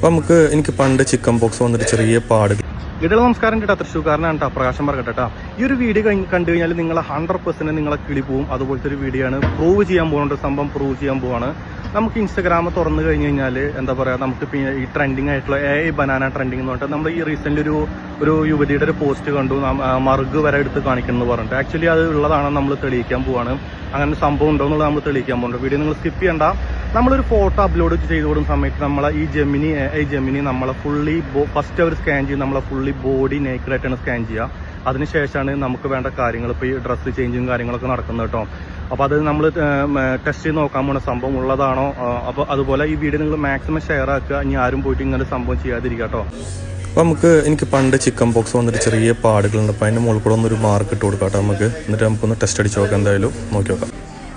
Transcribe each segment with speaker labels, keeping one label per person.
Speaker 1: അപ്പോൾ എനിക്ക് പണ്ട് ചിക്കൻ ബോക്സ് വന്നിട്ട് ചെറിയ പാടുകൾ. ഇടയിൽ നമസ്കാരം കേട്ടോ, തൃശ്ശൂർക്കാരനാണ് കേട്ടോ, പ്രകാശം പറക്കട്ടെ. ഈ ഒരു വീഡിയോ കണ്ടു കഴിഞ്ഞാൽ നിങ്ങൾ 100% നിങ്ങളെ കിളി പോവും. അതുപോലത്തെ ഒരു വീഡിയോ ആണ്. പ്രൂവ് ചെയ്യാൻ പോകുന്നുണ്ട്, സംഭവം പ്രൂവ് ചെയ്യാൻ പോവാണ്. നമുക്ക് ഇൻസ്റ്റാഗ്രാം തുറന്നു കഴിഞ്ഞ് കഴിഞ്ഞാൽ എന്താ പറയുക, നമുക്ക് ഈ ട്രെൻഡിങ് ആയിട്ടുള്ള ബനാന ട്രെൻഡിങ് എന്ന് പറഞ്ഞിട്ട് നമ്മൾ ഈ റീസെന്റ് ഒരു യുവതിയുടെ ഒരു പോസ്റ്റ് കണ്ടു, മറുക് വരെ എടുത്ത് കാണിക്കണം എന്ന് പറഞ്ഞിട്ട്. ആക്ച്വലി അത് ഉള്ളതാണ്, നമ്മൾ തെളിയിക്കാൻ പോവാണ്. അങ്ങനെ സംഭവം ഉണ്ടോ എന്നുള്ളത് നമ്മൾ തെളിയിക്കാൻ പോകുന്നുണ്ട്. വീഡിയോ നിങ്ങൾ സ്കിപ്പ് ചെയ്യണ്ട. നമ്മളൊരു ഫോട്ടോ അപ്ലോഡ് ചെയ്ത് കൊടുക്കുന്ന സമയത്ത് നമ്മളെ ഈ ജെമിനി നമ്മളെ ഫുള്ളി ഫസ്റ്റ് അവർ സ്കാൻ ചെയ്ത് നമ്മളെ ഫുള്ളി ബോഡി നേക്കഡായിട്ടാണ് സ്കാൻ ചെയ്യുക. അതിനുശേഷമാണ് നമുക്ക് വേണ്ട കാര്യങ്ങൾ, ഇപ്പോൾ ഈ ഡ്രസ്സ് ചേഞ്ചും കാര്യങ്ങളൊക്കെ നടക്കുന്നത് കേട്ടോ. അപ്പോൾ അത് നമ്മൾ ടെസ്റ്റ് ചെയ്ത് നോക്കാൻ പോകുന്ന സംഭവം ഉള്ളതാണോ. അപ്പോൾ അതുപോലെ ഈ വീഡിയോ നിങ്ങൾ മാക്സിമം ഷെയർ ആക്കുക. ഇനി ആരും പോയിട്ട് ഇങ്ങനെ സംഭവം ചെയ്യാതിരിക്കുക കേട്ടോ. അപ്പോൾ എനിക്ക് പണ്ട് ചിക്കൻ ബോക്സ് വന്നിട്ട് ചെറിയ പാടുകളുണ്ട്. അപ്പോൾ അതിൻ്റെ മുകളിൽ കൂടെ ഒന്നൊരു മാർക്ക് ഇട്ട് കൊടുക്കാം കേട്ടോ നമുക്ക്. എന്നിട്ട് നമുക്കൊന്ന് ടെസ്റ്റ് അടിച്ച് നോക്കാം, എന്തായാലും നോക്കി നോക്കാം.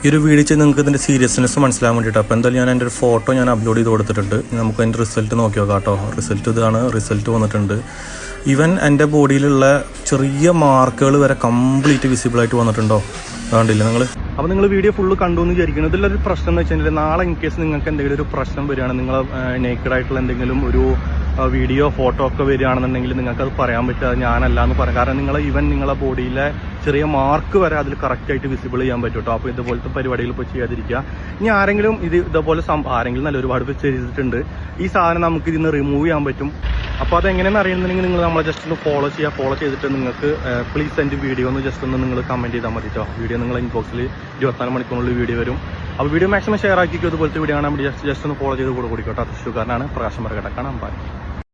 Speaker 1: ഈ ഒരു വീഡിയോ ചെയ്ത് നിങ്ങൾക്ക് ഇതിൻ്റെ സീരിയസ്നെസ് മനസ്സിലാകാൻ വേണ്ടിയിട്ട്. അപ്പോൾ എന്തായാലും ഞാൻ എൻ്റെ ഒരു ഫോട്ടോ അപ്ലോഡ് ചെയ്ത് കൊടുത്തിട്ടുണ്ട്. നമുക്ക് അതിൻ്റെ റിസൾട്ട് നോക്കി നോക്കാം കേട്ടോ. റിസൾട്ട് ഇതാണ്, റിസൾട്ട് വന്നിട്ടുണ്ട്. ഈവൻ എൻ്റെ ബോഡിയിലുള്ള ചെറിയ മാർക്കുകൾ വരെ കംപ്ലീറ്റ് വിസിബിളായിട്ട് വന്നിട്ടുണ്ടോ, കണ്ടില്ല നിങ്ങൾ. അപ്പോൾ നിങ്ങൾ വീഡിയോ ഫുള്ള് കണ്ടു എന്ന് വിചാരിക്കുന്നു. ഇതിലൊരു പ്രശ്നം എന്ന് വെച്ചിട്ടുണ്ടെങ്കിൽ, നാളെ ഇൻ കേസ് നിങ്ങൾക്ക് എന്തെങ്കിലും ഒരു പ്രശ്നം വരികയാണ്, നിങ്ങൾ നേക്കഡായിട്ടുള്ള എന്തെങ്കിലും ഒരു വീഡിയോ ഫോട്ടോ ഒക്കെ വരികയാണെന്നുണ്ടെങ്കിൽ നിങ്ങൾക്കത് പറയാൻ പറ്റുക ഞാനല്ല എന്ന് പറയാം. കാരണം നിങ്ങളെ ബോഡിയിലെ ചെറിയ മാർക്ക് വരെ അതിൽ കറക്റ്റായിട്ട് വിസിബിൾ ചെയ്യാൻ പറ്റും കേട്ടോ. അപ്പോൾ ഇതുപോലത്തെ പരിപാടികൾ ഇപ്പോൾ ചെയ്യാതിരിക്കുക. ഇനി ആരെങ്കിലും ഇതുപോലെ ആരെങ്കിലും നല്ല ഒരുപാട് പേര് ചെയ്തിട്ടുണ്ട്. ഈ സാധനം നമുക്ക് ഇതിന്ന് റിമൂവ് ചെയ്യാൻ പറ്റും. അപ്പോൾ അതെങ്ങനെയെന്ന് അറിയുന്നുണ്ടെങ്കിൽ നിങ്ങൾ നമ്മളെ ജസ്റ്റ് ഒന്ന് ഫോളോ ചെയ്തിട്ട് നിങ്ങൾക്ക് പ്ലീസ് എൻ്റെ വീഡിയോ ഒന്ന് ജസ്റ്റ് ഒന്ന് നിങ്ങൾ കമൻറ്റ് ചെയ്താൽ മതി കേട്ടോ. വീഡിയോ നിങ്ങൾ ഇൻബോക്സിൽ 24 മണിക്കൂറിനുള്ളിൽ വീഡിയോ വരും. അപ്പോൾ വീഡിയോ മാക്സിമം ഷെയർ ആക്കിക്കോ. ഇതുപോലത്തെ വീഡിയോ കാണാൻ വേണ്ടി ജസ്റ്റ് ഒന്ന് ഫോളോ ചെയ്ത് കൂടെ കൂടിക്കോട്ടോ. തൃശ്ശൂർക്കാരനാണ്, പ്രകാശം പറക്കട്ടെ. കാണാൻ ബൈ.